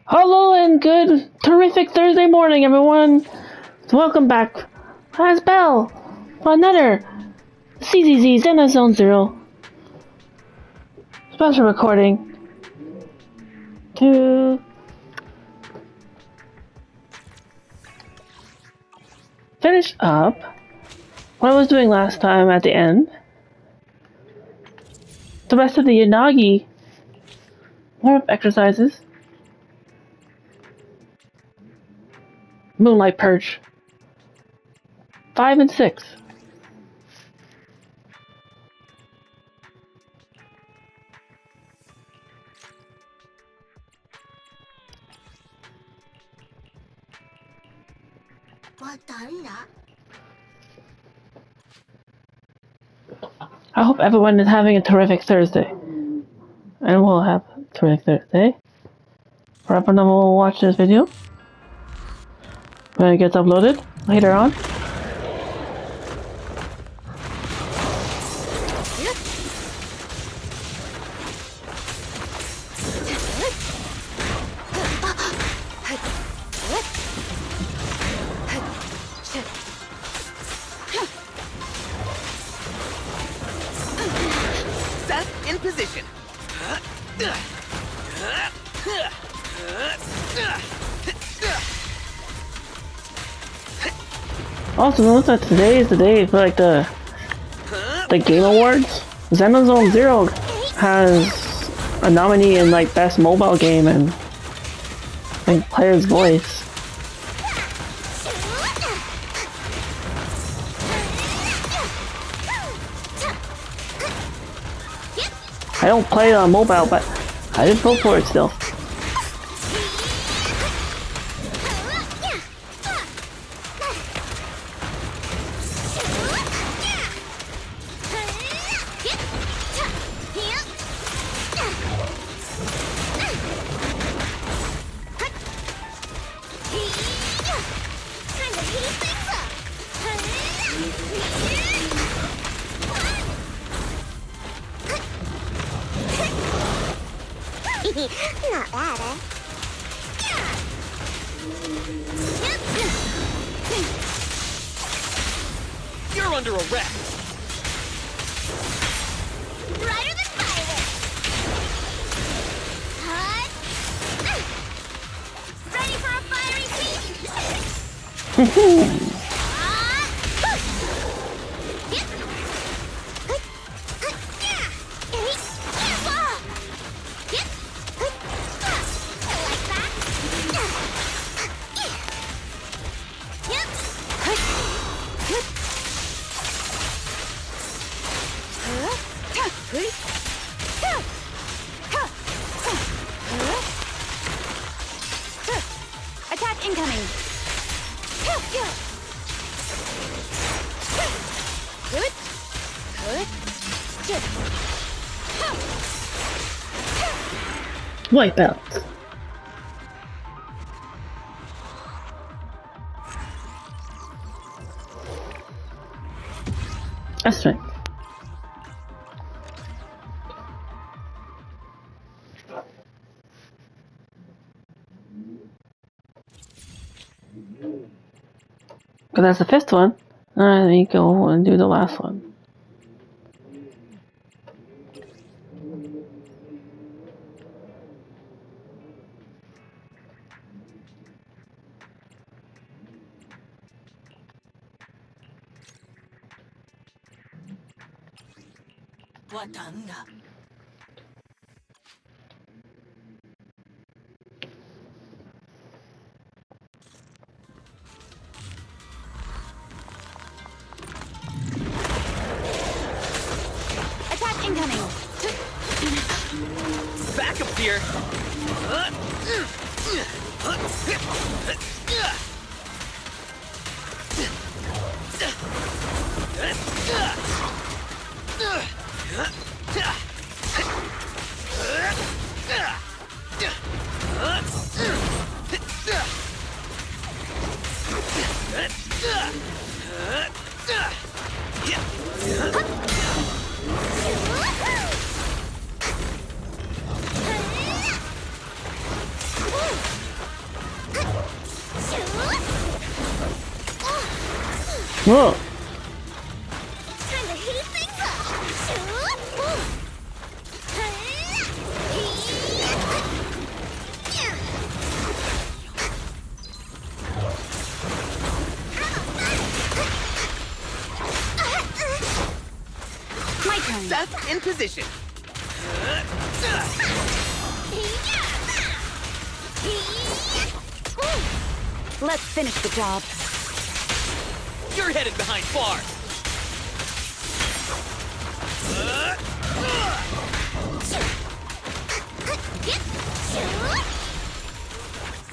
Hello and good, terrific Thursday morning, everyone. Welcome back as Bell for another Zzz Zenless Zone Zero special recording to finish up what I was doing last time at the end. The rest of the Yanagi warm-up exercises. Moonlight Perch 5 and 6. I hope everyone is having a terrific Thursday. And we'll have a terrific Thursday. For everyone who will watch this video when it gets uploaded later on. In position. Also, notice that today is the day for like the Game Awards. Zenless Zone Zero has a nominee in like Best Mobile Game and like Player's Voice. I don't play on mobile, but I did vote for it still. Not bad, eh? You're under arrest. Brighter than fireworks. Ready for a fiery feast? Attack incoming. White belt. That's right. But that's the fifth one. Alright, let me go and do the last one. Attack incoming. Backup here. Whoa. Time to heat things up. My turn. Zzz in position. Let's finish the job. You're headed behind bars.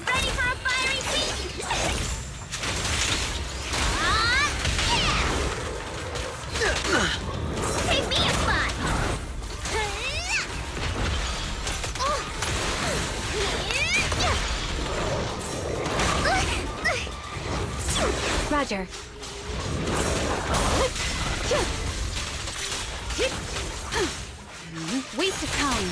Ready for a fiery feast? Take me a spot. Roger. Waste of time.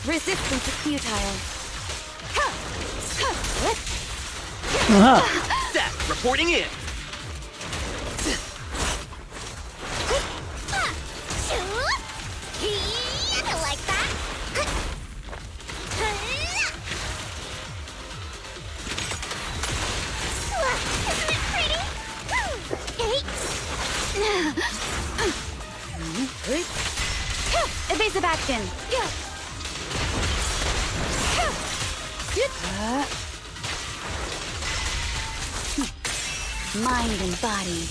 Resistance is futile. Aha. Zzz reporting in. I like that. Isn't it pretty? Evasive action. Mind and body.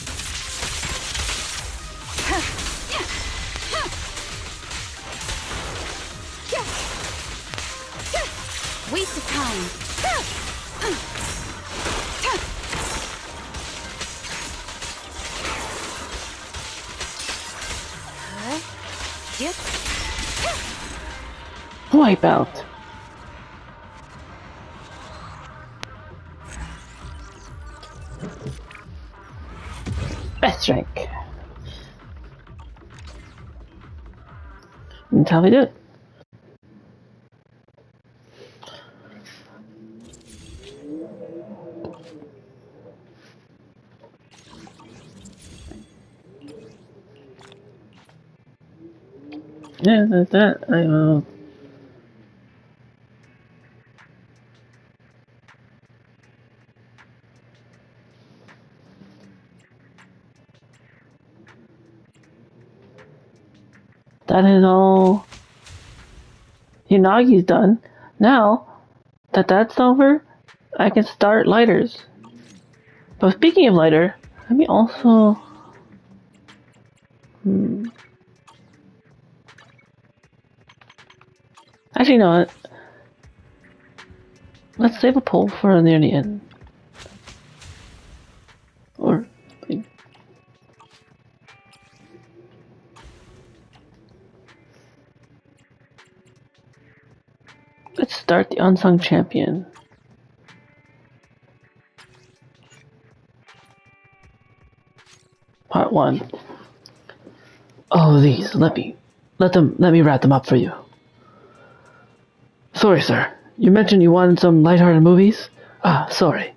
Waste of time. Wipeout. Best rank. That's how we do it. Yeah, that's that. I will. That is all. Unagi's done. Now that that's over, I can start lighters. But speaking of lighter, let me also. Actually, no. Let's save a poll for near the end. Or. Let's start the Unsung Champion. Part 1. Oh, these. Let me wrap them up for you. Sorry, sir. You mentioned you wanted some lighthearted movies? Ah, sorry.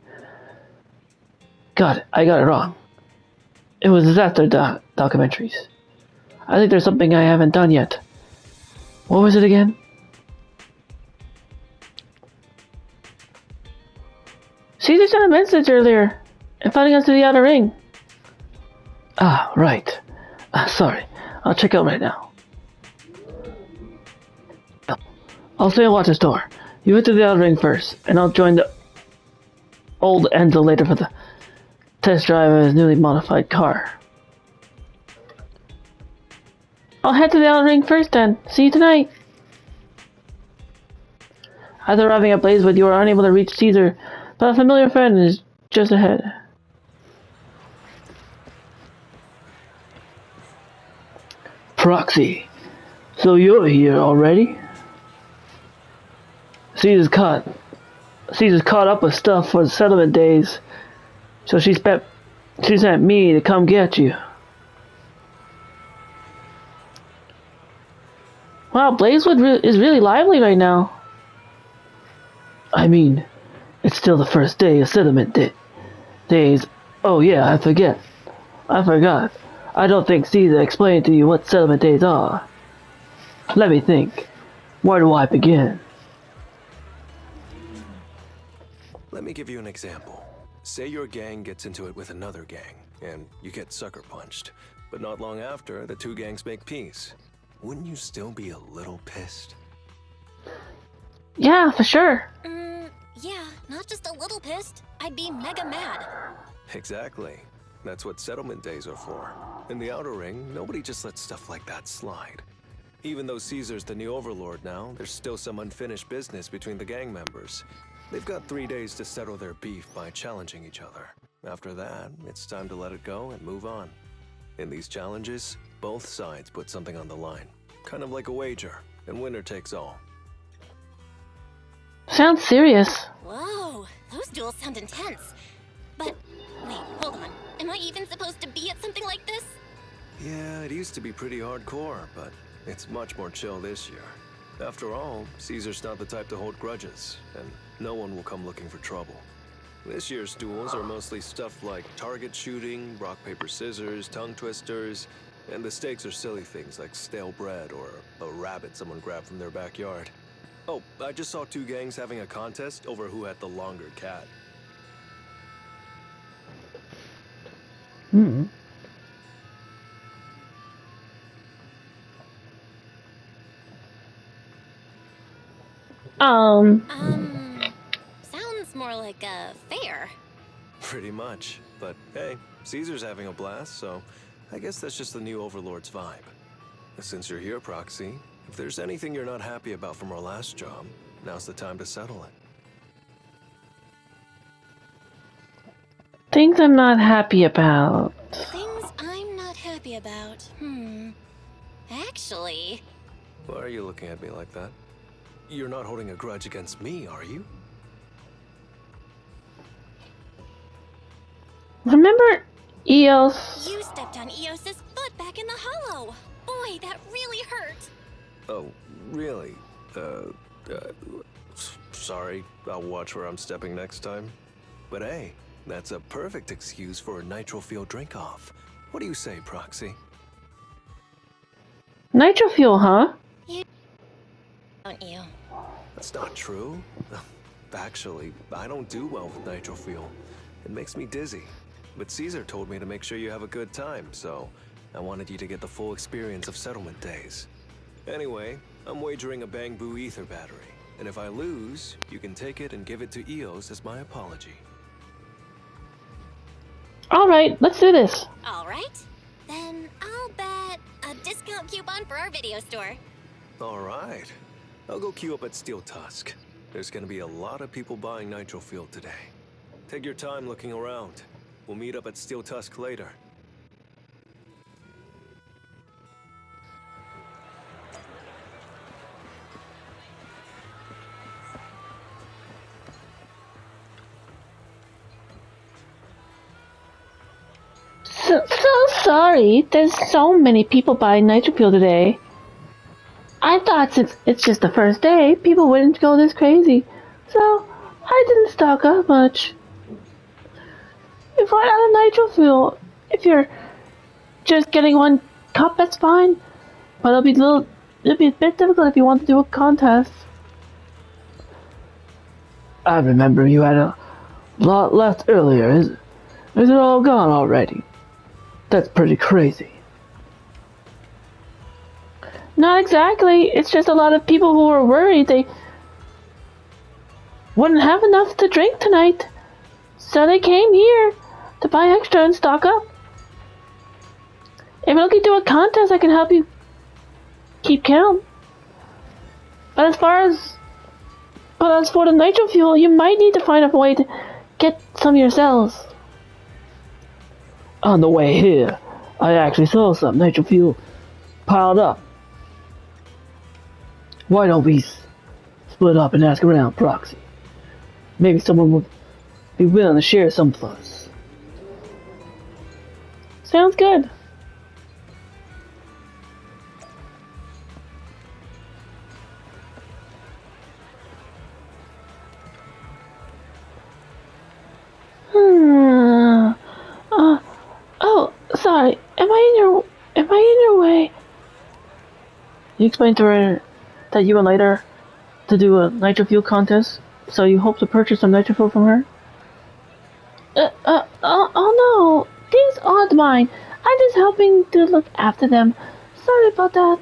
Got it. I got it wrong. It was disaster documentaries. I think there's something I haven't done yet. What was it again? Caesar sent a message earlier, inviting us to the outer ring. Ah, right. Sorry. I'll check out right now. I'll stay and watch the store. You head to the outer ring first, and I'll join the old Enzo later for the test drive of his newly modified car. I'll head to the outer ring first then. See you tonight. After arriving at Blazewood, you are unable to reach Caesar, but a familiar friend is just ahead. Proxy. So you're here already? Caesar's caught up with stuff for the settlement days. So she sent me to come get you. Wow, Blazewood is really lively right now. I mean, it's still the first day of settlement days. Oh yeah, I forgot. I don't think Caesar explained to you what settlement days are. Let me think. Where do I begin? Let me give you an example. Say your gang gets into it with another gang, and you get sucker punched. But not long after, the two gangs make peace. Wouldn't you still be a little pissed? Yeah, for sure. Yeah, not just a little pissed. I'd be mega mad. Exactly. That's what settlement days are for. In the Outer Ring, nobody just lets stuff like that slide. Even though Caesar's the new overlord now, there's still some unfinished business between the gang members. They've got 3 days to settle their beef by challenging each other. After that, it's time to let it go and move on. In these challenges, both sides put something on the line. Kind of like a wager, and winner takes all. Sounds serious. Whoa, those duels sound intense. But, wait, hold on. Am I even supposed to be at something like this? Yeah, it used to be pretty hardcore, but it's much more chill this year. After all, Caesar's not the type to hold grudges, and no one will come looking for trouble. This year's duels are mostly stuff like target shooting, rock, paper, scissors, tongue twisters, and the stakes are silly things like stale bread or a rabbit someone grabbed from their backyard. Oh, I just saw 2 gangs having a contest over who had the longer cat. Sounds more like a fair. Pretty much. But hey, Caesar's having a blast, so I guess that's just the new Overlord's vibe. Since you're here, Proxy, if there's anything you're not happy about from our last job, now's the time to settle it. Things I'm not happy about. Things I'm not happy about. Actually... Why are you looking at me like that? You're not holding a grudge against me, are you? Remember Eos? You stepped on Eos's foot back in the hollow. Boy, that really hurt. Oh, really? Sorry, I'll watch where I'm stepping next time. But hey, that's a perfect excuse for a nitro fuel drink-off. What do you say, Proxy? Nitro fuel, huh? Don't you? That's not true. Actually, I don't do well with nitro fuel. It makes me dizzy. But Caesar told me to make sure you have a good time, so I wanted you to get the full experience of settlement days. Anyway, I'm wagering a Bang Boo ether battery, and if I lose, you can take it and give it to Eos as my apology. Alright, let's do this. Alright. Then I'll bet a discount coupon for our video store. Alright. I'll go queue up at Steel Tusk. There's gonna be a lot of people buying nitro fuel today. Take your time looking around. We'll meet up at Steel Tusk later. So sorry, there's so many people buying nitro fuel today. I thought since it's just the first day, people wouldn't go this crazy. So, I didn't stock up much. If run out of nitro fuel, if you're just getting one cup, that's fine. But it'll be a bit difficult if you want to do a contest. I remember you had a lot left earlier. Is it all gone already? That's pretty crazy. Not exactly. It's just a lot of people who were worried they wouldn't have enough to drink tonight. So they came here to buy extra and stock up. If you're looking to do a contest, I can help you keep count. But as for the nitro fuel, you might need to find a way to get some yourselves. On the way here, I actually saw some nitro fuel piled up. Why don't we split up and ask around, Proxy? Maybe someone would be willing to share some for us. Sounds good. Hmm. Oh, sorry. Am I in your way? You explained to her that you were later to do a nitro fuel contest, so you hope to purchase some nitro fuel from her? Oh no, these aren't mine. I'm just helping to look after them. Sorry about that.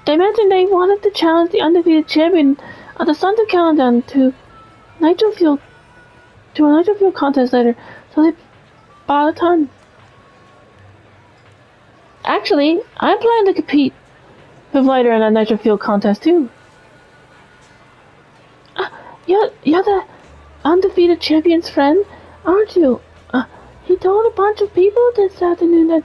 They mentioned they wanted to challenge the undefeated champion of the Sons of Caledon to nitro fuel a nitro fuel contest later, so they bought a ton. Actually, I'm planning to compete with Lighter in a nitro fuel contest too. You're the undefeated champion's friend, aren't you? He told a bunch of people this afternoon that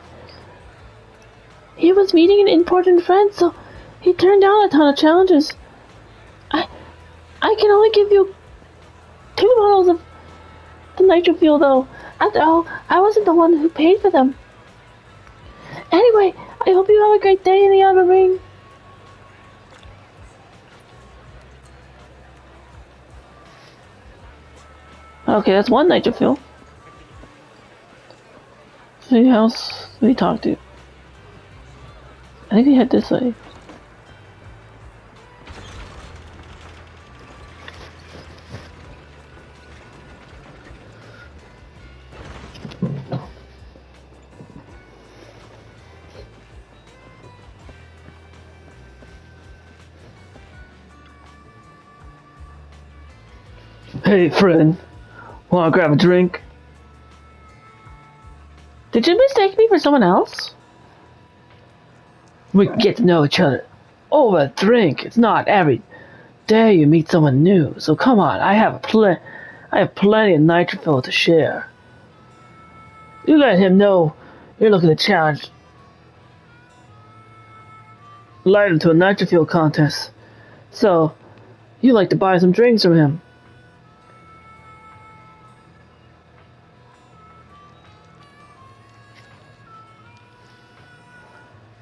he was meeting an important friend, so he turned down a ton of challenges. I can only give you 2 bottles of the nitro fuel though. After all, I wasn't the one who paid for them. Anyway, I hope you have a great day in the outer ring. Okay, that's one nitro fuel. See who else we talk to. I think we head this way. Hey friend, wanna grab a drink? Did you mistake me for someone else? We can get to know each other over a drink. It's not every day you meet someone new, so come on, I have plenty of nitro fuel to share. You let him know you're looking to challenge Lighter to a nitro fuel contest, so you like to buy some drinks from him.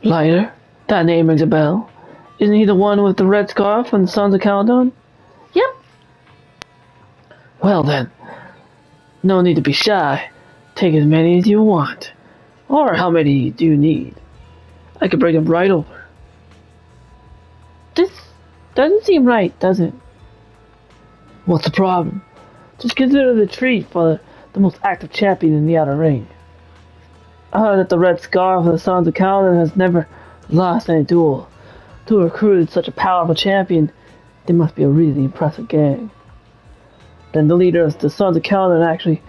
Lighter? That name rings a bell. Isn't he the one with the red scarf from the Sons of Caledon? Yep. Well then, no need to be shy. Take as many as you want. Or how many do you need? I could bring them right over. This doesn't seem right, does it? What's the problem? Just consider the treat for the most active champion in the outer ring. I heard that the red scarf of the Sons of Caledon has never lost any duel. To recruit such a powerful champion, they must be a really impressive gang. Then the leader of the Sons of Caledon actually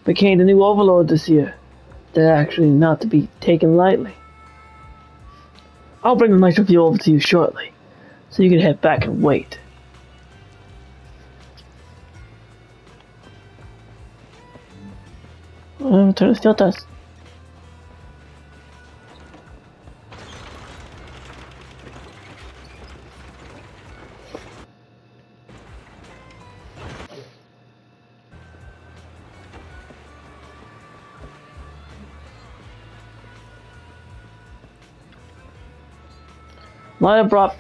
became the new overlord this year. They're actually not to be taken lightly. I'll bring the nitro fuel over to you shortly, so you can head back and wait. Turn the steel test. Lighter brought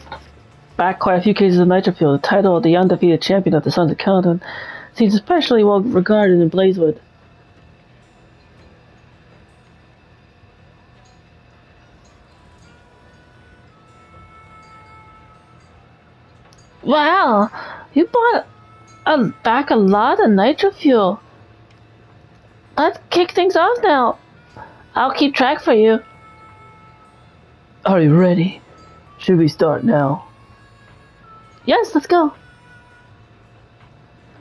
back quite a few cases of nitro fuel. The title of the undefeated champion of the Sons of Caledon seems especially well regarded in Blazewood. Wow, you bought back a lot of nitro fuel. Let's kick things off now. I'll keep track for you. Are you ready? Should we start now? Yes, let's go.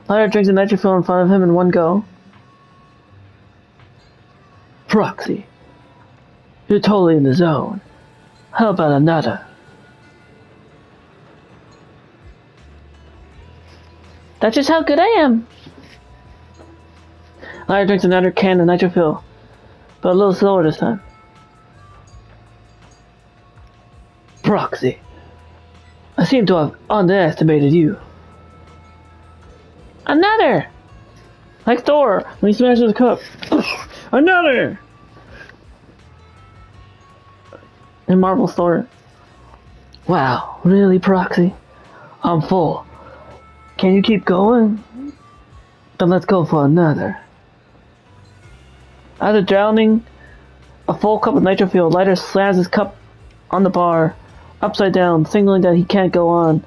Lighter drinks the nitro fuel in front of him in one go. Proxy, you're totally in the zone. How about another? That's just how good I am. Lighter drinks another can of nitro fuel, but a little slower this time. Proxy, I seem to have underestimated you. Another! Like Thor when he smashes the cup. Another! In Marvel Thor. Wow, really, Proxy? I'm full. Can you keep going? Then let's go for another. After drowning a full cup of nitro fuel, Lighter slams his cup on the bar, upside down, signaling that he can't go on.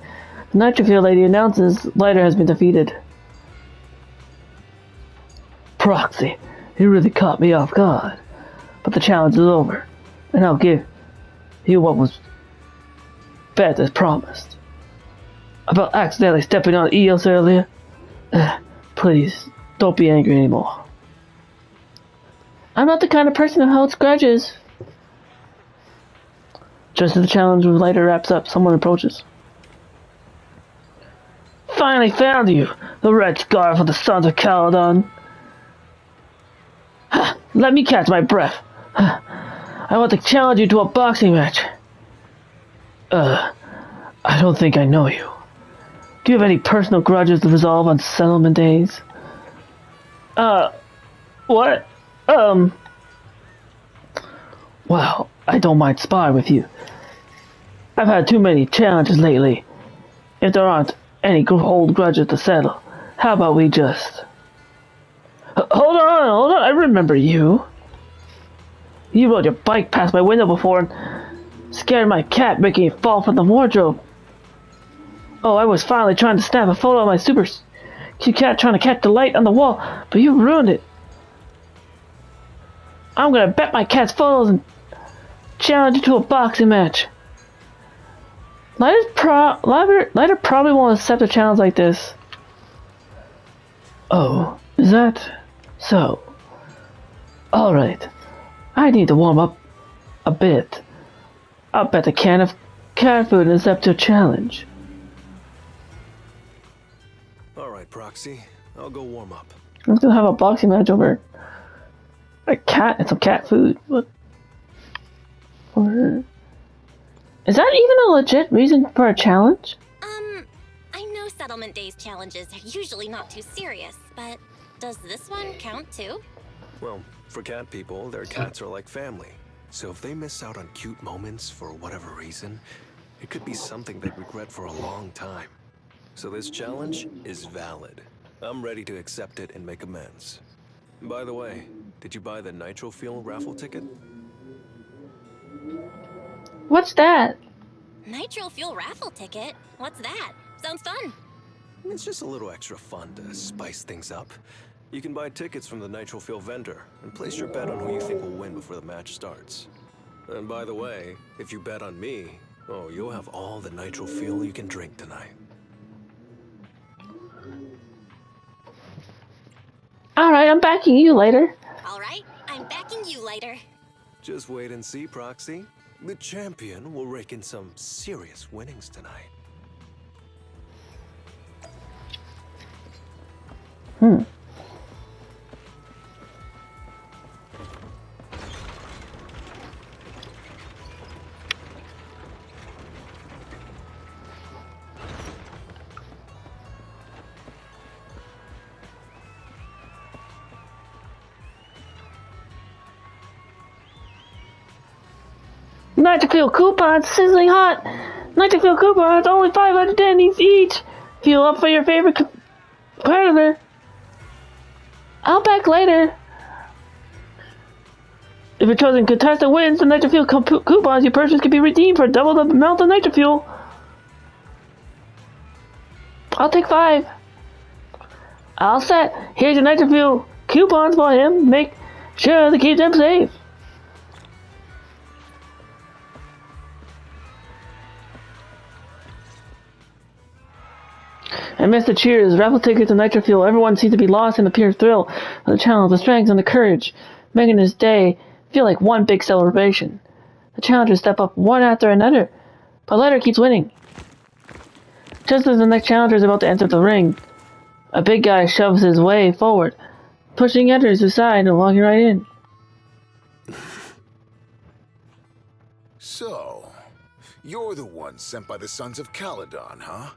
The nitro fuel lady announces Lighter has been defeated. Proxy, you really caught me off guard. But the challenge is over, and I'll give you what was bet as promised. About accidentally stepping on Eos earlier? Please, don't be angry anymore. I'm not the kind of person who holds grudges. Just as the challenge with Lighter wraps up, someone approaches. Finally found you, the red scarf of the Sons of Caledon. Let me catch my breath. I want to challenge you to a boxing match. I don't think I know you. Do you have any personal grudges to resolve on settlement days? What? Well, I don't mind sparring with you. I've had too many challenges lately. If there aren't any old grudges to settle, how about we just... Hold on, I remember you. You rode your bike past my window before and scared my cat, making it fall from the wardrobe. Oh, I was finally trying to snap a photo of my super cute cat trying to catch the light on the wall, but you ruined it. I'm gonna bet my cat's photos and challenge you to a boxing match. Lighter probably won't accept a challenge like this. Oh, is that so? Alright. I need to warm up a bit. I'll bet the can of cat food and accept your challenge. Alright, Proxy. I'll go warm up. I'm gonna have a boxing match over a cat and some cat food. What? Or... Is that even a legit reason for a challenge? I know Settlement Days challenges are usually not too serious, but does this one count too? Well, for cat people, their cats are like family. So if they miss out on cute moments for whatever reason, it could be something they'd regret for a long time. So this challenge is valid. I'm ready to accept it and make amends. By the way, did you buy the Nitro Fuel raffle ticket? What's that? Nitro Fuel raffle ticket? What's that? Sounds fun. It's just a little extra fun to spice things up. You can buy tickets from the Nitro Fuel vendor and place your bet on who you think will win before the match starts. And by the way, if you bet on me, oh, you'll have all the Nitro Fuel you can drink tonight. Alright, I'm backing you later. Alright, I'm backing you later. Just wait and see, Proxy. The champion will rake in some serious winnings tonight. Nitrofuel coupons, sizzling hot. Nitrofuel coupons, only 500 yen each. Fuel up for your favorite competitor. I'll back later. If your chosen contestant wins, the Nitrofuel coupons you purchase can be redeemed for double the amount of Nitrofuel. I'll take 5. All set. Here's your Nitrofuel coupons for him. Make sure to keep them safe. Amidst the cheers, raffle tickets, and Nitro Fuel, everyone seems to be lost in the pure thrill of the challenge, the strength, and the courage, making this day feel like one big celebration. The challengers step up one after another, but Lighter keeps winning. Just as the next challenger is about to enter the ring, a big guy shoves his way forward, pushing others aside and walking right in. So, you're the one sent by the Sons of Caledon, huh?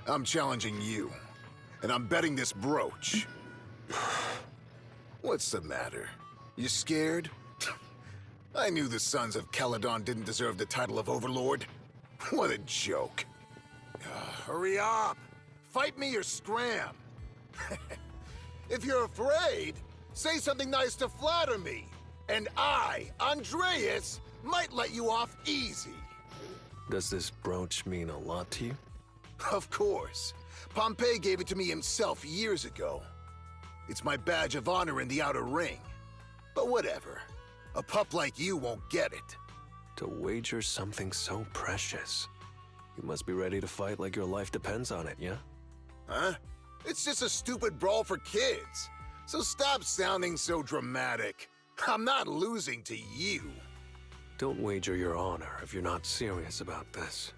I'm challenging you. and I'm betting this brooch. What's the matter? You scared? I knew the Sons of Caledon didn't deserve the title of Overlord. What a joke. Hurry up! Fight me or scram! If you're afraid, say something nice to flatter me, and I, Andreas, might let you off easy. Does this brooch mean a lot to you? Of course. Pompey gave it to me himself years ago. It's my badge of honor in the outer ring. But whatever. A pup like you won't get it. To wager something so precious. You must be ready to fight like your life depends on it, yeah? Huh? It's just a stupid brawl for kids. So stop sounding so dramatic. I'm not losing to you. Don't wager your honor if you're not serious about this.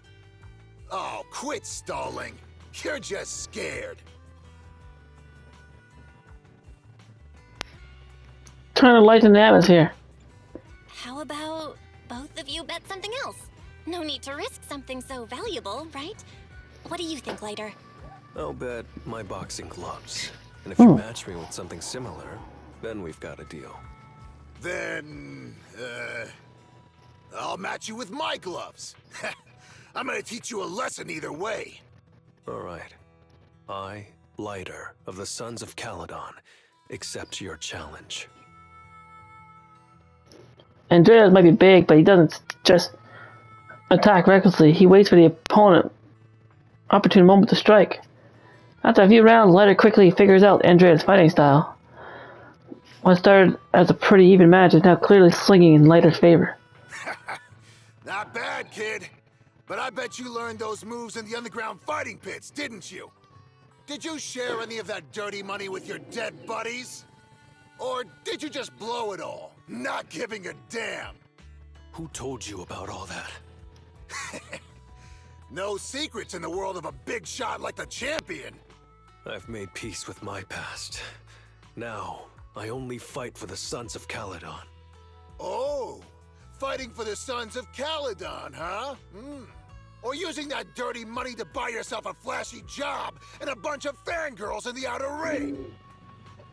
Oh, quit stalling. You're just scared. Trying to lighten the atmosphere. How about both of you bet something else? No need to risk something so valuable, right? What do you think, Lighter? I'll bet my boxing gloves. And if you match me with something similar, then we've got a deal. Then, I'll match you with my gloves. I'm gonna teach you a lesson either way. All right. I, Lighter, of the Sons of Caledon, accept your challenge. Andreas might be big, but he doesn't just attack recklessly. He waits for the opportune moment to strike. After a few rounds, Lighter quickly figures out Andreas' fighting style. What started as a pretty even match is now clearly swinging in Lighter's favor. Not bad, kid. But I bet you learned those moves in the underground fighting pits, didn't you? Did you share any of that dirty money with your dead buddies? Or did you just blow it all, not giving a damn? Who told you about all that? No secrets in the world of a big shot like the champion. I've made peace with my past. Now, I only fight for the Sons of Caledon. Oh, fighting for the Sons of Caledon, huh? Or using that dirty money to buy yourself a flashy job and a bunch of fangirls in the outer ring.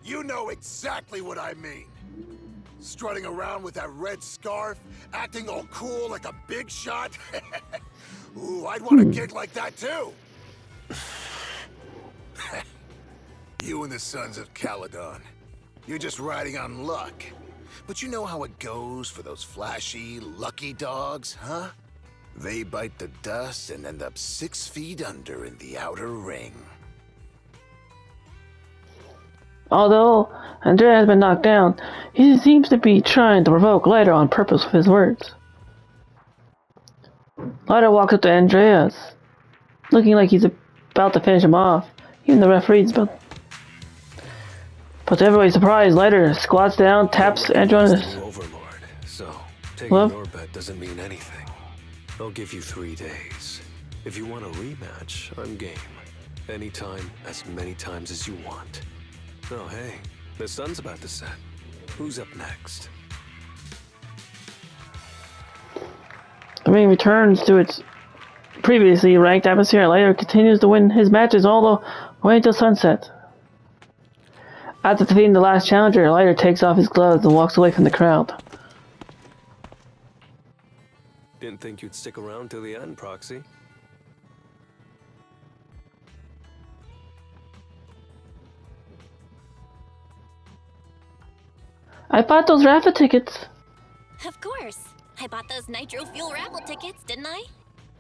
You know exactly what I mean. Strutting around with that red scarf, acting all cool like a big shot. Ooh, I'd want a gig like that too. You and the Sons of Caledon. You're just riding on luck. But you know how it goes for those flashy, lucky dogs, huh? They bite the dust and end up 6 feet under in the outer ring. Although Andreas has been knocked down, he seems to be trying to provoke Lighter on purpose with his words. Lighter walks up to Andreas, looking like he's about to finish him off. Even the referee's about. But to everybody's surprise, Lighter squats down, taps Andreas on his. Overlord, so taking your bet doesn't mean anything. I'll give you 3 days. If you want a rematch, I'm game. Anytime, as many times as you want. Oh hey, the sun's about to set. Who's up next? The ring returns to its previously ranked atmosphere. Lighter continues to win his matches all the way until sunset. After defeating the last challenger, Lighter takes off his gloves and walks away from the crowd. Didn't think you'd stick around till the end, Proxy. I bought those raffle tickets. Of course. I bought those nitro fuel raffle tickets, didn't I?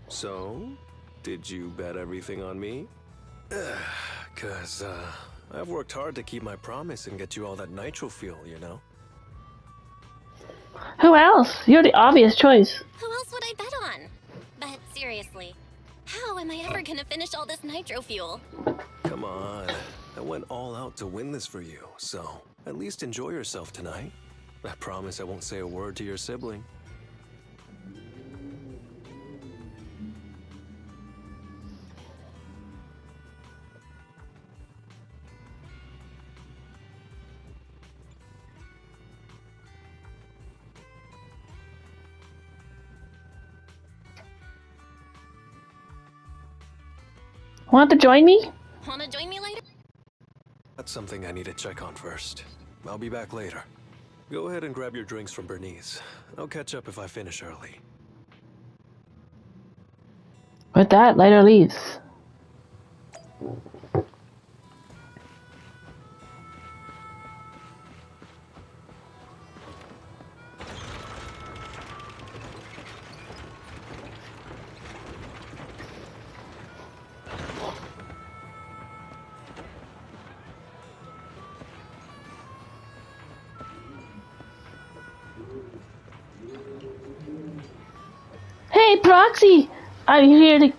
So, did you bet everything on me? Cause, I've worked hard to keep my promise and get you all that nitro fuel, you know? Who else? You're the obvious choice. Who else would I bet on? But seriously, how am I ever gonna finish all this nitro fuel? Come on. I went all out to win this for you, so at least enjoy yourself tonight. I promise I won't say a word to your sibling. Want to join me? Wanna join me later? got something I need to check on first. I'll be back later. Go ahead and grab your drinks from Bernice. I'll catch up if I finish early. With that, Lighter leaves. Hey, Proxy! Are you here to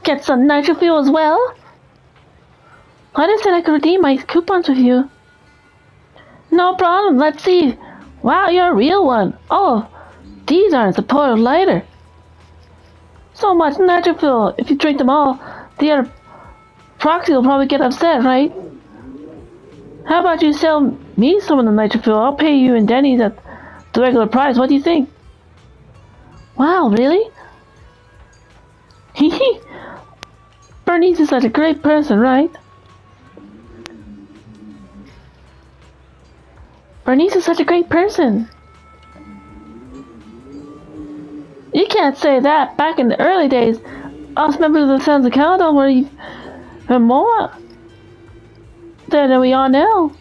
get some nitro fuel as well? Lighter said I could redeem my coupons with you. No problem, let's see. Wow, you're a real one. Oh, these aren't the support of Lighter. So much nitro fuel. If you drink them all, the other Proxy will probably get upset, right? How about you sell me some of the nitro fuel? I'll pay you and Denny's at the regular price. What do you think? Wow, really? Hehe. Bernice is such a great person, right? Bernice is such a great person. You can't say that. Back in the early days, us members of the Sons of Caledon were even more than we are now.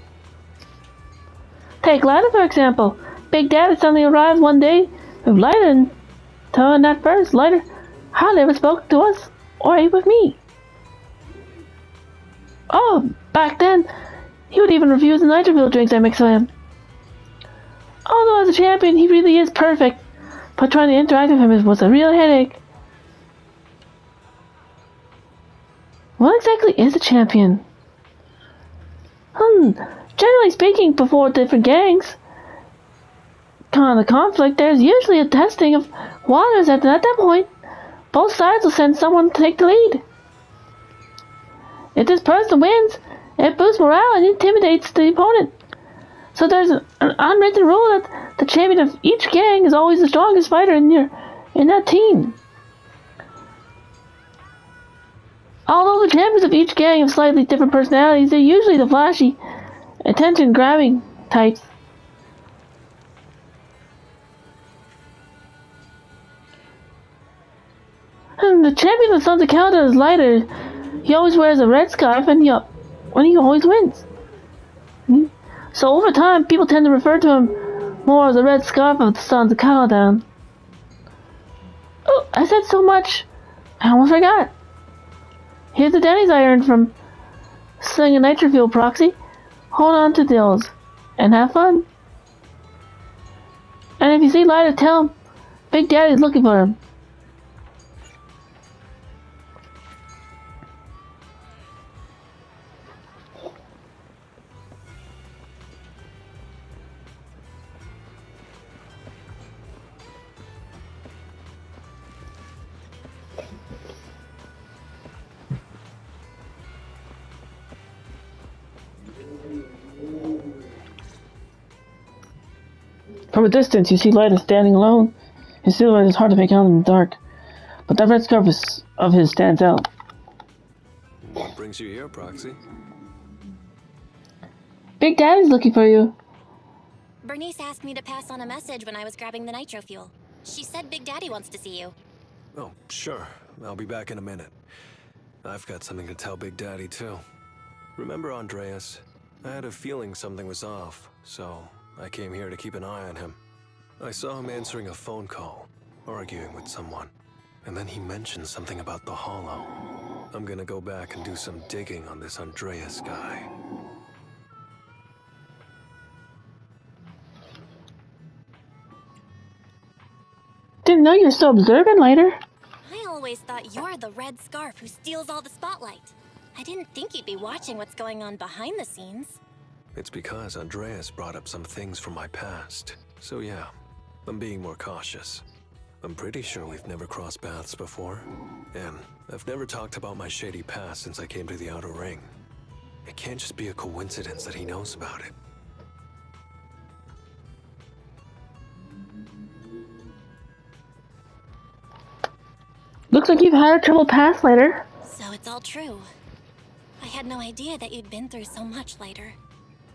Take Lighter, for example. Big Daddy suddenly arrived one day with Lighter and telling that first, Lighter hardly ever spoke to us or ate with me. Oh, back then, he would even refuse the nitroville drinks I mix for him. Although as a champion, he really is perfect, but trying to interact with him was a real headache. What exactly is a champion? Generally speaking, before different gangs kind of conflict, there's usually a testing of waters, and at that point, both sides will send someone to take the lead. If this person wins, it boosts morale and intimidates the opponent. So there's an unwritten rule that the champion of each gang is always the strongest fighter in that team. Although the champions of each gang have slightly different personalities, they're usually the flashy, attention-grabbing types. And the champion of Sons of Caledon is Lighter. He always wears a red scarf, and he always wins. So over time, people tend to refer to him more as the red scarf of the Sons of Caledon. Oh, I said so much, I almost forgot. Here's the Denny's I earned from slinging nitro fuel, Proxy. Hold on to those, and have fun. And if you see Lighter, tell him Big Daddy's looking for him. From a distance, you see Lighter standing alone. His silhouette is hard to make out in the dark, but that red scarf of his stands out. What brings you here, Proxy? Big Daddy's looking for you. Bernice asked me to pass on a message when I was grabbing the nitro fuel. She said Big Daddy wants to see you. Oh, sure. I'll be back in a minute. I've got something to tell Big Daddy, too. Remember Andreas? I had a feeling something was off, so I came here to keep an eye on him. I saw him answering a phone call, arguing with someone, and then he mentioned something about the Hollow. I'm gonna go back and do some digging on this Andreas guy. Didn't know you were so observant, Lighter. I always thought you're the red scarf who steals all the spotlight. I didn't think you'd be watching what's going on behind the scenes. It's because Andreas brought up some things from my past. So yeah, I'm being more cautious. I'm pretty sure we've never crossed paths before. And I've never talked about my shady past since I came to the Outer Ring. It can't just be a coincidence that he knows about it. Looks like you've had a troubled past, Lighter. So it's all true. I had no idea that you'd been through so much later.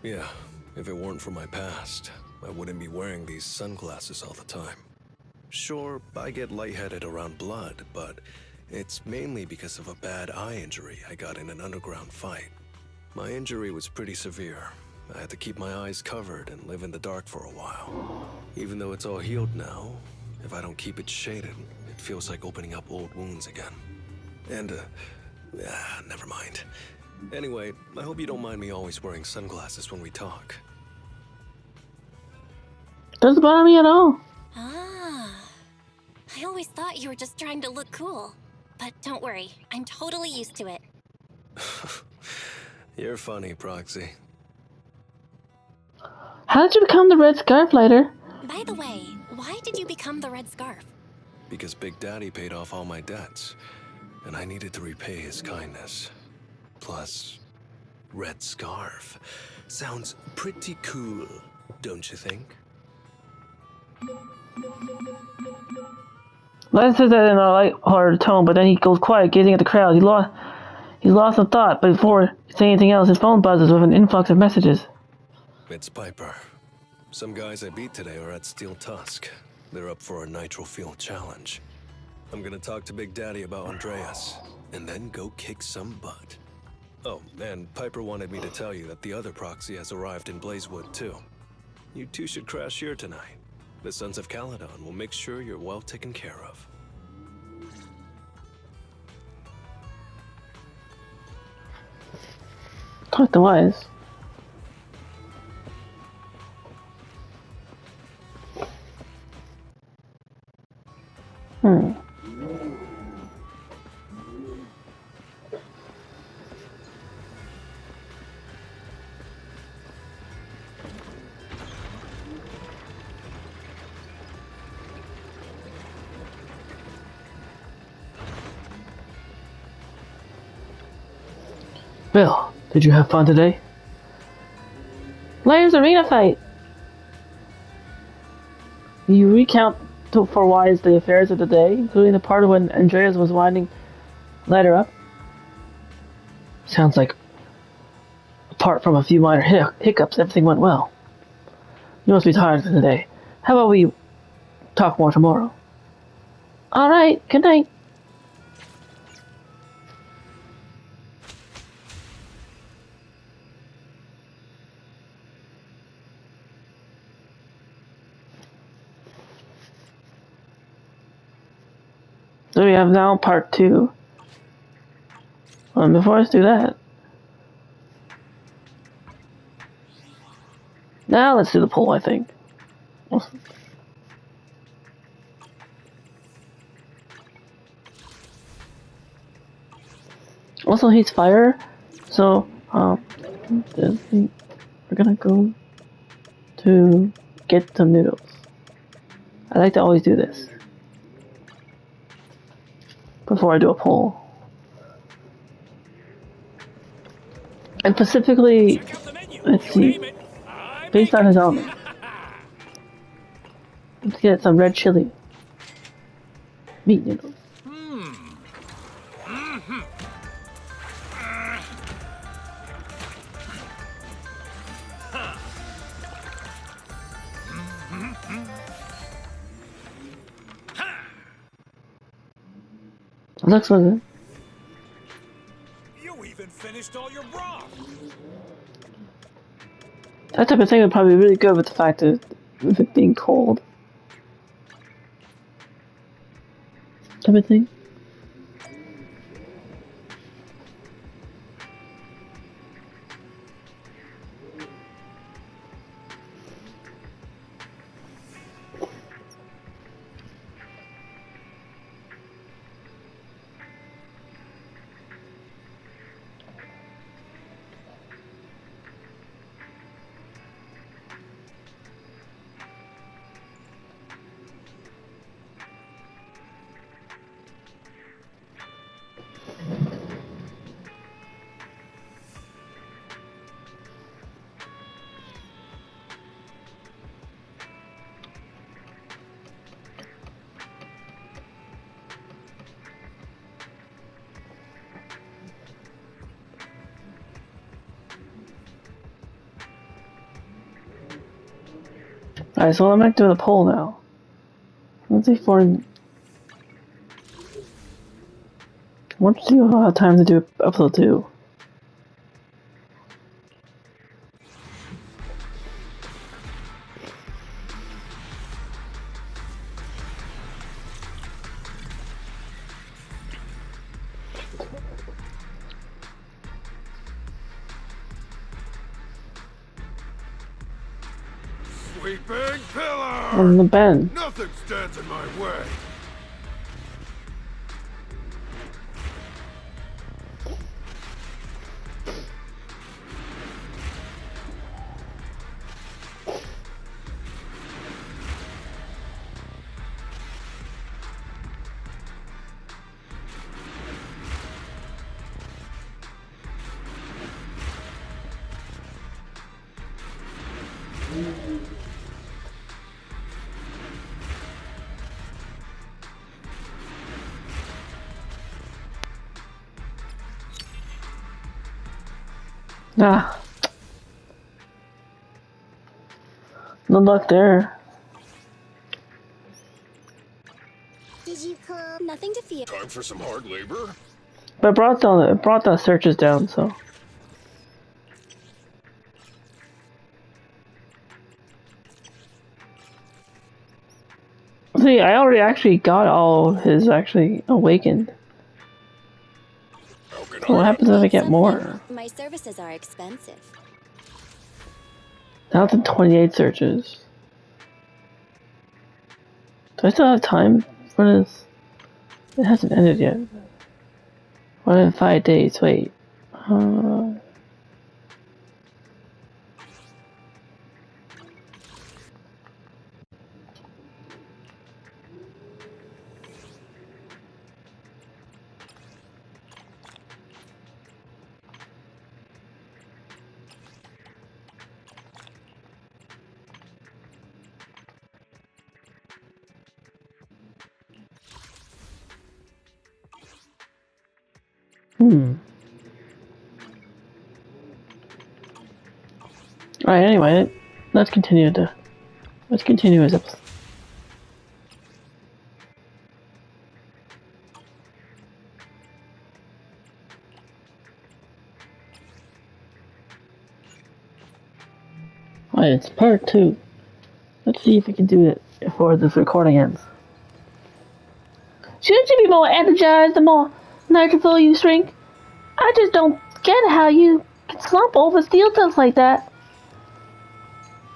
Yeah, if it weren't for my past, I wouldn't be wearing these sunglasses all the time. Sure, I get lightheaded around blood, but it's mainly because of a bad eye injury I got in an underground fight. My injury was pretty severe. I had to keep my eyes covered and live in the dark for a while. Even though it's all healed now, if I don't keep it shaded, it feels like opening up old wounds again. And, never mind. Anyway, I hope you don't mind me always wearing sunglasses when we talk. Doesn't bother me at all. Ah. I always thought you were just trying to look cool. But don't worry, I'm totally used to it. You're funny, Proxy. How did you become the Red Scarf later? By the way, why did you become the Red Scarf? Because Big Daddy paid off all my debts, and I needed to repay his kindness. Plus, Red Scarf sounds pretty cool, don't you think? Lance says that in a light-hearted tone, but then he goes quiet, gazing at the crowd. He's lost in thought, but before saying anything else, his phone buzzes with an influx of messages. It's Piper. Some guys I beat today are at Steel Tusk. They're up for a Nitro Field challenge. I'm gonna talk to Big Daddy about Andreas, and then go kick some butt. Oh, and Piper wanted me to tell you that the other Proxy has arrived in Blazewood, too. You two should crash here tonight. The Sons of Caledon will make sure you're well taken care of. Talk to Wise. Bill, did you have fun today? Layers arena fight. You recount for Wise the affairs of the day, including the part when Andreas was winding Ladder up. Sounds like, apart from a few minor hiccups, everything went well. You must be tired for the day. How about we talk more tomorrow? Alright, good night. So we have now part 2. Before I do that, now let's do the poll, I think. Also, he's fire, so we're gonna go to get some noodles. I like to always do this before I do a poll. And specifically, let's see, based on his element. Let's get some red chili meat noodles. Looks was it? You even finished all your broth. That type of thing would probably be really good with the fact of it being cold. Type of thing. Alright, so I'm back to the poll now. Let's see for once you have time to do episode 2. Sweeping pillar! On the bend. Nothing stands in my way. Ah. No luck there. Did you come? Nothing to fear. Time for some hard labor? But it brought the searches down, so. See, I already actually got all his actually awakened. So what happens if I get more? My services are expensive. Now to 28 searches. Do I still have time for this? It hasn't ended yet. 1 in 5 days, wait. Alright, anyway, let's continue his episode. Alright, it's part 2. Let's see if we can do it before this recording ends. Shouldn't you be more energized the more nitrophil you shrink? I just don't get how you can slump over steel dust like that.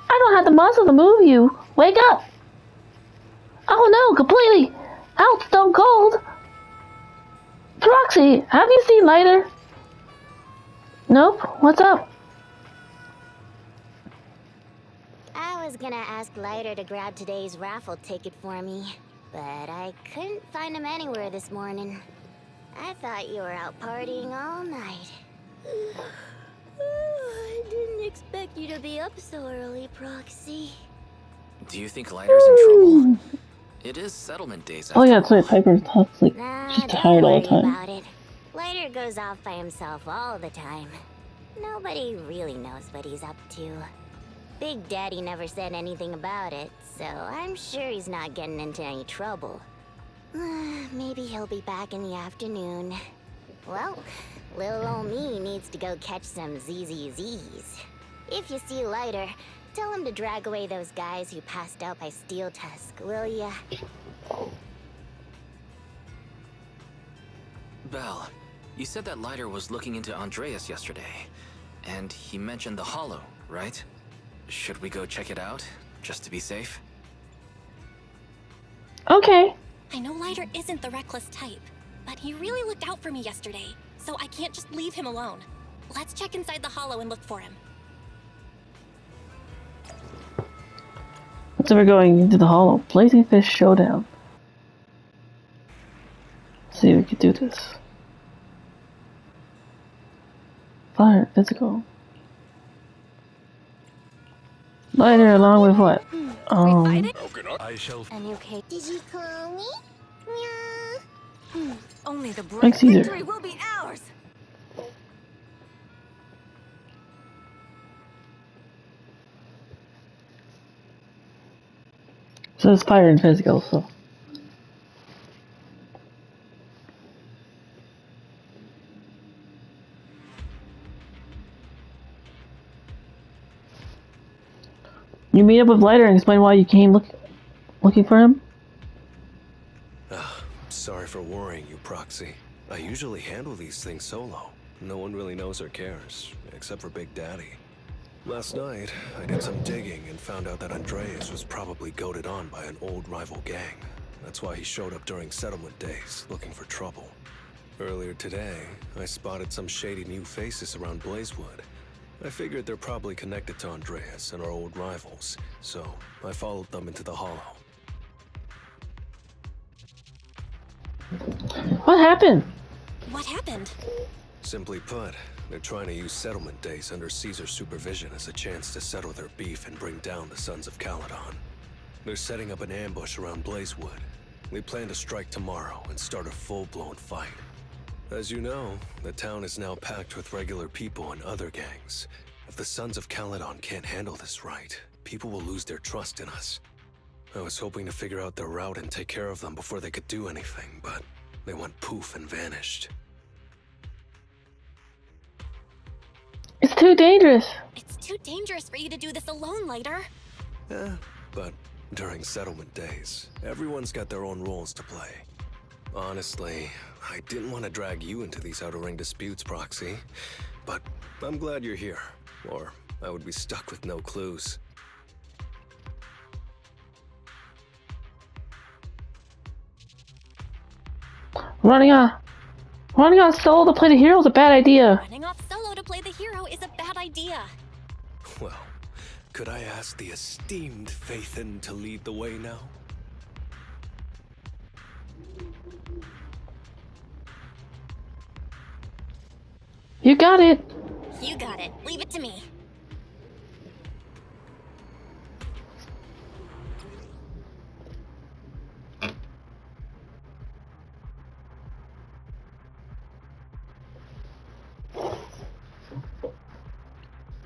I don't have the muscle to move you. Wake up! Oh no, completely out stone cold. Proxy, have you seen Lighter? Nope, what's up? I was gonna ask Lighter to grab today's raffle ticket for me, but I couldn't find him anywhere this morning. I thought you were out partying all night. I didn't expect you to be up so early, Proxy. Do you think Lighter's in trouble? It is settlement days. Oh yeah, that's right, Piper's like, she's Don't tired all the worry time. about it. Lighter goes off by himself all the time. Nobody really knows what he's up to. Big Daddy never said anything about it, so I'm sure he's not getting into any trouble. Maybe he'll be back in the afternoon. Well, little old me needs to go catch some Zzz. If you see Lighter, tell him to drag away those guys who passed out by Steel Tusk, will ya? Belle, you said that Lighter was looking into Andreas yesterday, and he mentioned the Hollow, right? Should we go check it out, just to be safe? Okay. I know Lighter isn't the reckless type, but he really looked out for me yesterday, so I can't just leave him alone. Let's check inside the Hollow and look for him. So we're going into the Hollow. Blazing Fish Showdown. Let's see if we can do this. Fire, physical. Lighter along with what? I shall. Are you okay? Did you call me? Yeah. Only the Like bright Caesar. victory will be ours. So it's fire and physical, so. You meet up with Lighter and explain why you came looking for him? Sorry for worrying you, Proxy. I usually handle these things solo. No one really knows or cares, except for Big Daddy. Last night, I did some digging and found out that Andreas was probably goaded on by an old rival gang. That's why he showed up during settlement days, looking for trouble. Earlier today, I spotted some shady new faces around Blazewood. I figured they're probably connected to Andreas and our old rivals, so I followed them into the Hollow. What happened? What happened? Simply put, they're trying to use settlement days under Caesar's supervision as a chance to settle their beef and bring down the Sons of Caledon. They're setting up an ambush around Blazewood. They plan to strike tomorrow and start a full-blown fight. As you know, the town is now packed with regular people and other gangs. If the Sons of Caledon can't handle this right, people will lose their trust in us. I was hoping to figure out their route and take care of them before they could do anything, but they went poof and vanished. It's too dangerous. It's too dangerous for you to do this alone, Lighter. But during settlement days, everyone's got their own roles to play. Honestly, I didn't want to drag you into these outer ring disputes, Proxy, but I'm glad you're here, or I would be stuck with no clues. Running on solo to play the hero is a bad idea. Running off solo to play the hero is a bad idea. Well, could I ask the esteemed Phaethon to lead the way now? You got it. You got it. Leave it to me.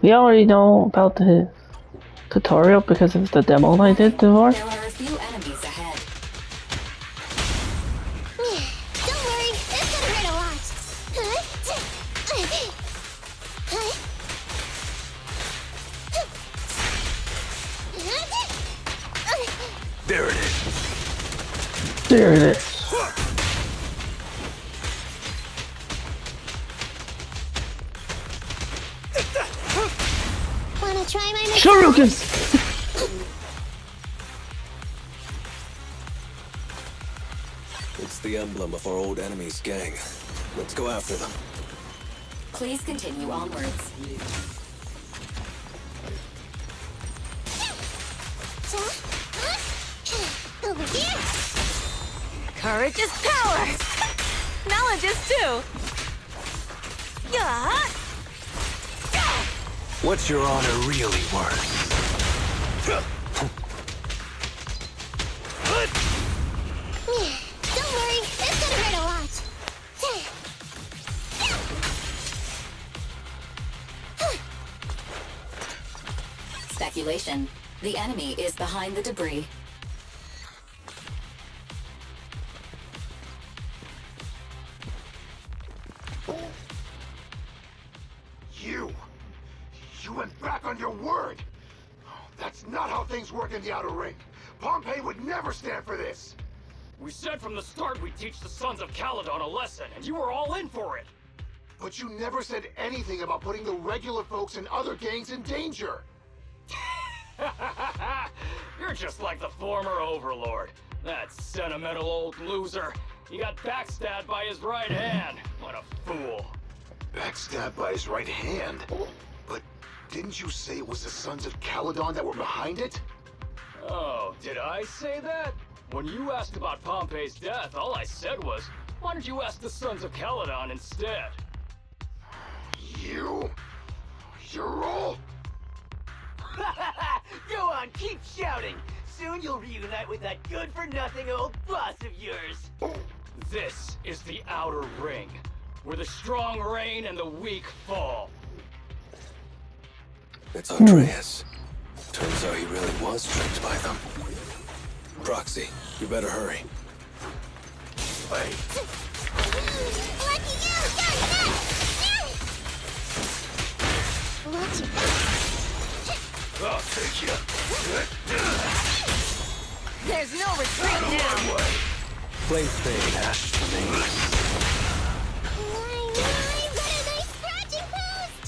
We already know about the tutorial because of the demo I did before. There are a few enemies ahead. Don't worry, it's gonna hurt a lot. There it is. There it is. Wanna try my Shoryukens! It's the emblem of our old enemy's gang. Let's go after them. Please continue onwards. Over here. Courage is power! Knowledge is too! Yeah! What's your honor really worth? Don't worry, it's gonna hurt a lot. Speculation. The enemy is behind the debris. You went back on your word! That's not how things work in the Outer Ring. Pompeii would never stand for this! We said from the start we'd teach the Sons of Caledon a lesson, and you were all in for it! But you never said anything about putting the regular folks and other gangs in danger! You're just like the former Overlord. That sentimental old loser. He got backstabbed by his right hand. What a fool. Backstabbed by his right hand? But didn't you say it was the Sons of Caledon that were behind it? Oh, did I say that? When you asked about Pompey's death, all I said was, why don't you ask the Sons of Caledon instead? You're all... Go on, keep shouting. Soon you'll reunite with that good-for-nothing old boss of yours. This is the Outer Ring, where the strong reign and the weak fall. It's Andreas. Turns out he really was tricked by them. Proxy, you better hurry. Wait. Lucky you! Got it! I'll take you. There's no retreat now. Flame fade, ashes remain. Why, I've got a nice scratching post!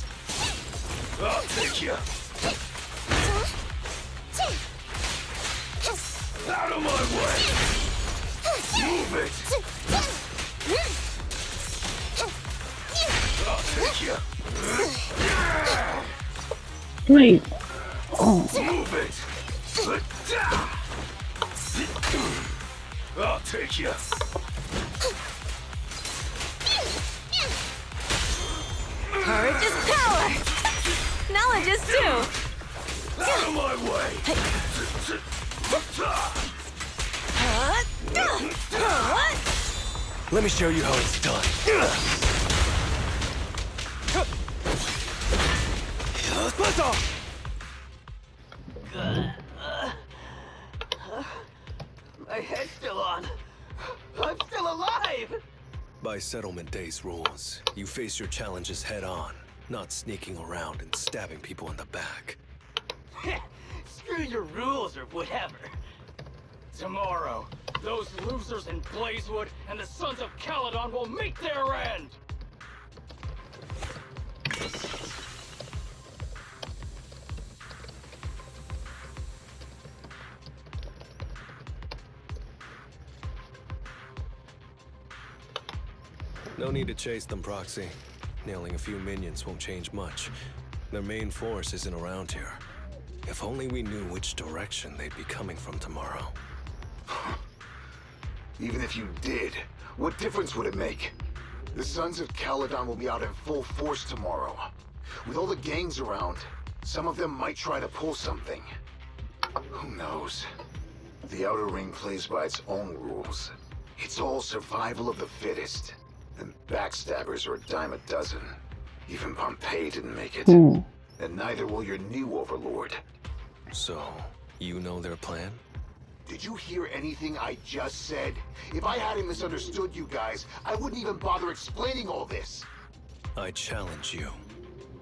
I'll take you. Out of my way! Move it! I'll take you. Wait. Move it! I'll take you. Courage is power. Knowledge is too. Out of my way! What? Let me show you how it's done. Let's off! My head's still on. I'm still alive! By Settlement Day's rules, you face your challenges head on, not sneaking around and stabbing people in the back. Screw your rules or whatever. Tomorrow, those losers in Blazewood and the Sons of Caledon will meet their end! No need to chase them, Proxy. Nailing a few minions won't change much. Their main force isn't around here. If only we knew which direction they'd be coming from tomorrow. Even if you did, what difference would it make? The Sons of Caledon will be out in full force tomorrow. With all the gangs around, some of them might try to pull something. Who knows? The Outer Ring plays by its own rules. It's all survival of the fittest. And backstabbers are a dime a dozen. Even Pompeii didn't make it. And neither will your new overlord. So, you know their plan? Did you hear anything I just said? If I hadn't misunderstood you guys, I wouldn't even bother explaining all this. I challenge you.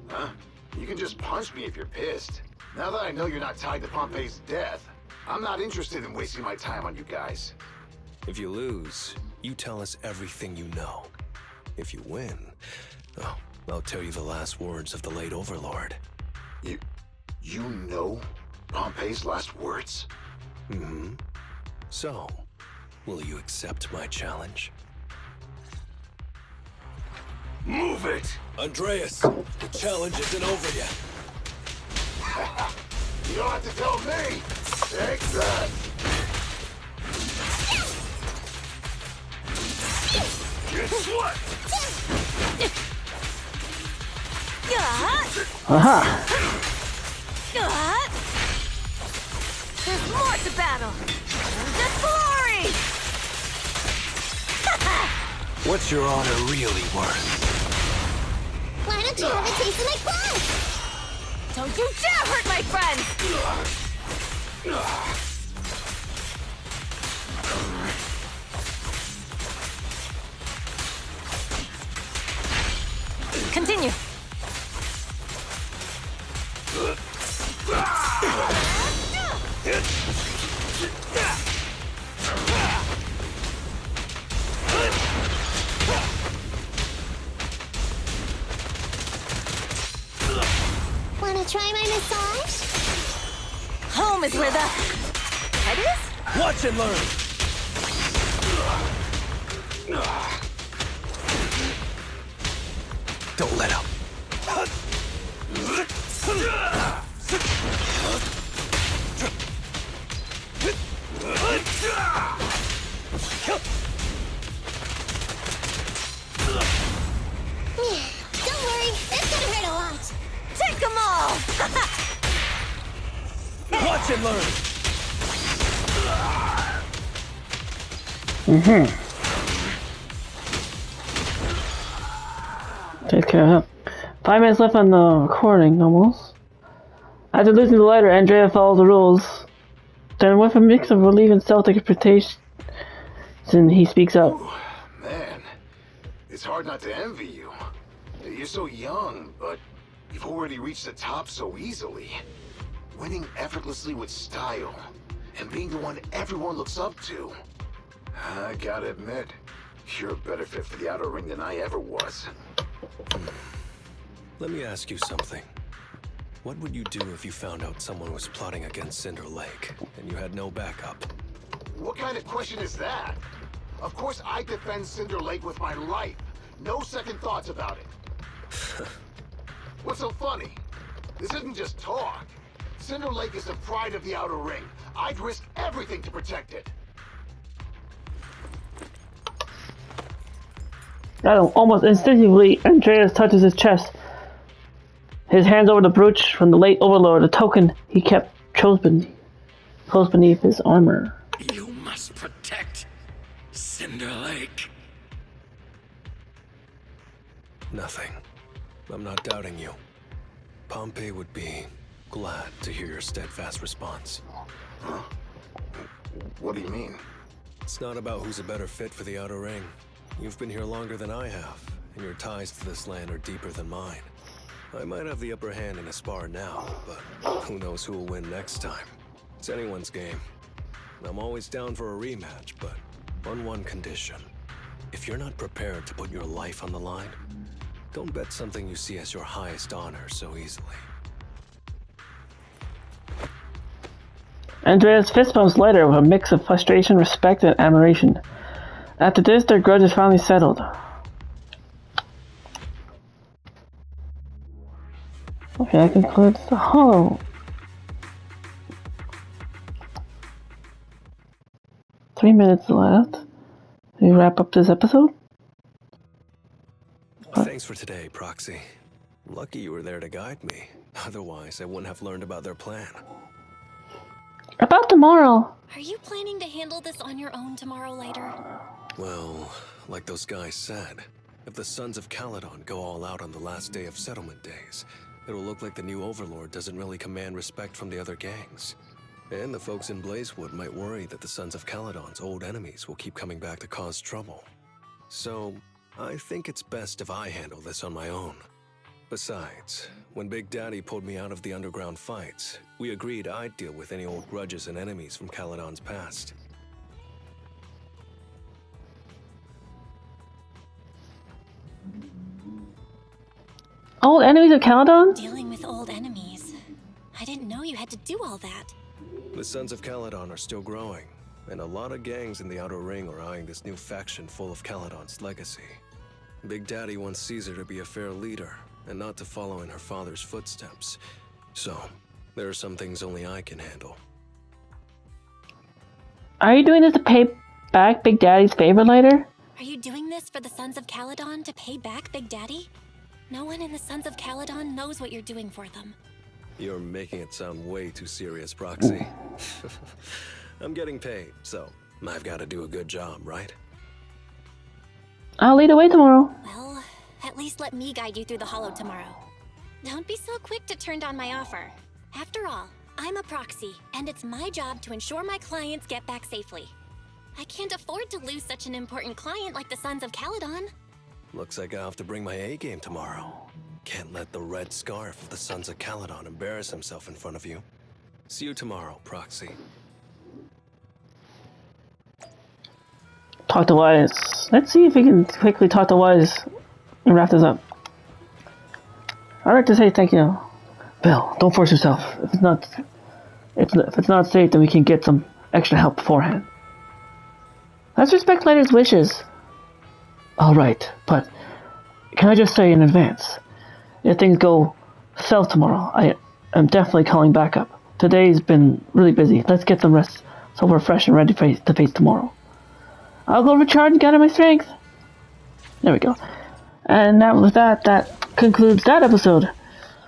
Huh? You can just punch me if you're pissed. Now that I know you're not tied to Pompeii's death, I'm not interested in wasting my time on you guys. If you lose, you tell us everything you know. If you win, oh, I'll tell you the last words of the late Overlord. You know Pompeii's last words? Mm-hmm. So, will you accept my challenge? Move it! Andreas, the challenge isn't over yet. You don't have to tell me! Take that! Guess what? Aha! There's more to battle. Just glory. What's your honor really worth? Why don't you have a taste of my blood? Don't you dare hurt my friends! Continue. Wanna try my massage? Home is where the head is? Watch and learn! Don't let up. Don't worry, it's gonna hurt a lot. Take them all! Watch and learn! Take care of him. 5 minutes left on the recording, almost. After losing the lighter, Andrea follows the rules Then with a mix of relief and self-interpretation, he speaks up. Man, it's hard not to envy you. You're so young, but you've already reached the top so easily. Winning effortlessly with style, and being the one everyone looks up to. I gotta admit, you're a better fit for the outer ring than I ever was. Let me ask you something. What would you do if you found out someone was plotting against Cinder Lake, and you had no backup? What kind of question is that? Of course I defend Cinder Lake with my life. No second thoughts about it. What's so funny? This isn't just talk. Cinder Lake is the pride of the outer ring. I'd risk everything to protect it. Almost instinctively, Andreas touches his chest. His hands over the brooch from the late Overlord, a token he kept close beneath his armor. You must protect Cinder Lake. Nothing. I'm not doubting you. Pompey would be glad to hear your steadfast response. Huh? What do you mean? It's not about who's a better fit for the outer ring. You've been here longer than I have, and your ties to this land are deeper than mine. I might have the upper hand in a spar now, but who knows who will win next time. It's anyone's game. I'm always down for a rematch, but on one condition. If you're not prepared to put your life on the line, don't bet something you see as your highest honor so easily. Andreas fist bumps later with a mix of frustration, respect, and admiration. After this, their grudge is finally settled. Okay, that concludes the Hollow. 3 minutes left. We wrap up this episode? Thanks for today, Proxy. Lucky you were there to guide me. Otherwise, I wouldn't have learned about their plan. About tomorrow. Are you planning to handle this on your own tomorrow later? Well, like those guys said, if the Sons of Caledon go all out on the last day of settlement days, it'll look like the new Overlord doesn't really command respect from the other gangs. And the folks in Blazewood might worry that the Sons of Caledon's old enemies will keep coming back to cause trouble. So, I think it's best if I handle this on my own. Besides, when Big Daddy pulled me out of the underground fights, we agreed I'd deal with any old grudges and enemies from Caledon's past. Old enemies of Caledon? Dealing with old enemies. I didn't know you had to do all that. The Sons of Caledon are still growing, and a lot of gangs in the Outer Ring are eyeing this new faction full of Caledon's legacy. Big Daddy wants Caesar to be a fair leader, and not to follow in her father's footsteps. So, there are some things only I can handle. Are you doing this to pay back Big Daddy's favor later? Are you doing this for the Sons of Caledon to pay back Big Daddy? No one in the Sons of Caledon knows what you're doing for them. You're making it sound way too serious, Proxy. I'm getting paid, so I've got to do a good job, right? I'll lead the way tomorrow. Well, at least let me guide you through the Hollow tomorrow. Don't be so quick to turn down my offer. After all, I'm a proxy, and it's my job to ensure my clients get back safely. I can't afford to lose such an important client like the Sons of Caledon. Looks like I'll have to bring my A-game tomorrow. Can't let the red scarf of the Sons of Caledon embarrass himself in front of you. See you tomorrow, Proxy. Talk to Wise. Let's see if we can quickly talk to Wise and wrap this up. I'd like to say thank you. Bill, don't force yourself. If it's not safe, then we can get some extra help beforehand. Let's respect Leonard's wishes. Alright, but can I just say in advance, if things go south tomorrow, I am definitely calling backup. Today's been really busy. Let's get some rest so we're fresh and ready to face tomorrow. I'll go recharge and gather my strength. There we go. And now with that concludes that episode.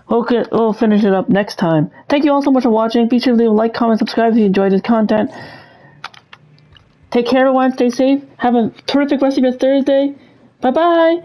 We'll finish it up next time. Thank you all so much for watching. Be sure to leave a like, comment, subscribe if you enjoyed this content. Take care everyone, stay safe. Have a terrific rest of your Thursday. Bye bye.